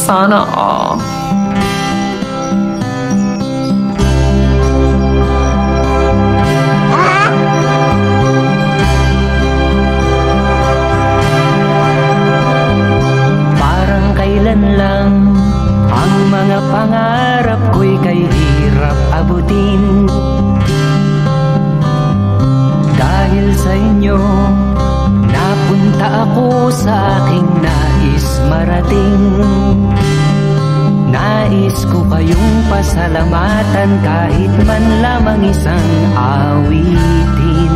Sana all. Parang kailan lang ang mga pangarap ko'y kay hirap abutin. Dahil sa inyo, napunta ako sa aking nais marating. Nais ko kayong pasalamatan kahit man lamang isang awitin.